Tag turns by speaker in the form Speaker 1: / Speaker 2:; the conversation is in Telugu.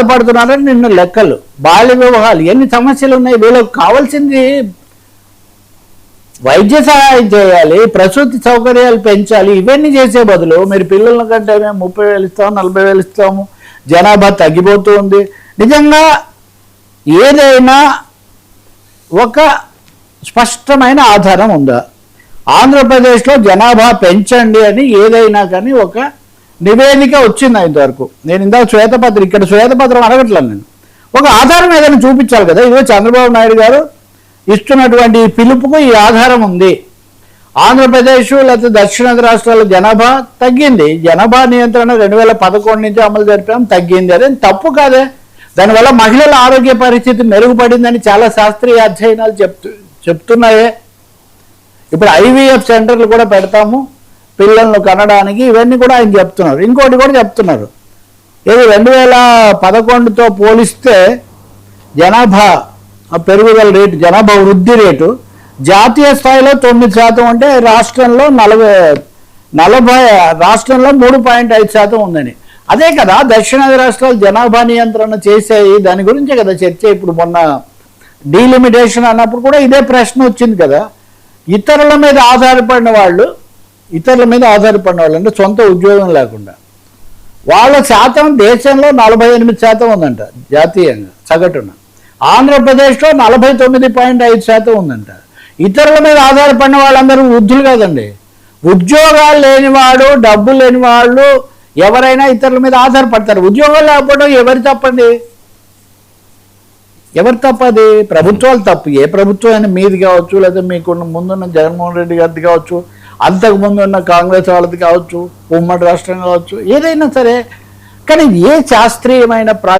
Speaker 1: బాధపడుతున్నారని నిన్న లెక్కలు, బాల్య వివాహాలు, ఎన్ని సమస్యలు ఉన్నాయి. వీళ్ళకి కావాల్సింది వైద్య సహాయం చేయాలి, ప్రసూతి సౌకర్యాలు పెంచాలి. ఇవన్నీ చేసే బదులు మీరు పిల్లల కంటే మేము 30,000 ఇస్తాము, 40,000 ఇస్తాము, జనాభా తగ్గిపోతూ ఉంది. నిజంగా ఏదైనా ఒక స్పష్టమైన ఆధారం ఉందా? ఆంధ్రప్రదేశ్లో జనాభా పెంచండి అని ఏదైనా కానీ ఒక నివేదిక వచ్చింది ఇంతవరకు? నేను ఇందాక శ్వేతపత్రం, ఇక్కడ శ్వేతపత్రం అడగట్లేదు నేను, ఒక ఆధారం ఏదైనా చూపించాలి కదా. ఇదిగో చంద్రబాబు నాయుడు గారు ఇస్తున్నటువంటి పిలుపుకు ఈ ఆధారం ఉంది. ఆంధ్రప్రదేశ్ లేకపోతే దక్షిణాది రాష్ట్రాల జనాభా తగ్గింది, జనాభా నియంత్రణ 2011 నుంచి అమలు జరిపాం, తగ్గింది. అదే తప్పు కాదే. దానివల్ల మహిళల ఆరోగ్య పరిస్థితి మెరుగుపడిందని చాలా శాస్త్రీయ అధ్యయనాలు చెప్తున్నాయే. ఇప్పుడు IVF సెంటర్లు కూడా పెడతాము పిల్లలను కనడానికి, ఇవన్నీ కూడా ఆయన చెప్తున్నారు. ఇంకోటి కూడా చెప్తున్నారు, ఇది 2011తో పోలిస్తే జనాభా పెరుగుదల రేటు, జనాభా వృద్ధి రేటు జాతీయ స్థాయిలో 9% అంటే రాష్ట్రంలో 3.5% ఉందని. అదే కదా దక్షిణాది రాష్ట్రాలు జనాభా నియంత్రణ చేసేవి, దాని గురించే కదా చర్చ. ఇప్పుడు మొన్న డీలిమిటేషన్ అన్నప్పుడు కూడా ఇదే ప్రశ్న వచ్చింది కదా. ఇతరుల మీద ఆధారపడిన వాళ్ళు అంటే సొంత ఉద్యోగం లేకుండా వాళ్ళ శాతం దేశంలో 48% ఉందంట జాతీయంగా సగటున. ఆంధ్రప్రదేశ్లో 49.5% ఉందంట. ఇతరుల మీద ఆధారపడిన వాళ్ళందరూ వృద్ధులు కాదండి. ఉద్యోగాలు లేనివాడు, డబ్బు లేని వాళ్ళు ఎవరైనా ఇతరుల మీద ఆధారపడతారు. ఉద్యోగాలు లేకపోవడం ఎవరి తప్పండి? ఎవరు తప్పది? ప్రభుత్వాలు తప్పు. ఏ ప్రభుత్వం అయినా మీది కావచ్చు, లేదా మీకున్న ముందున్న జగన్మోహన్ రెడ్డి గారిది కావచ్చు, అంతకుముందు ఉన్న కాంగ్రెస్ వాళ్ళది కావచ్చు, ఉమ్మడి రాష్ట్రం కావచ్చు, ఏదైనా సరే. కానీ ఏ శాస్త్రీయమైన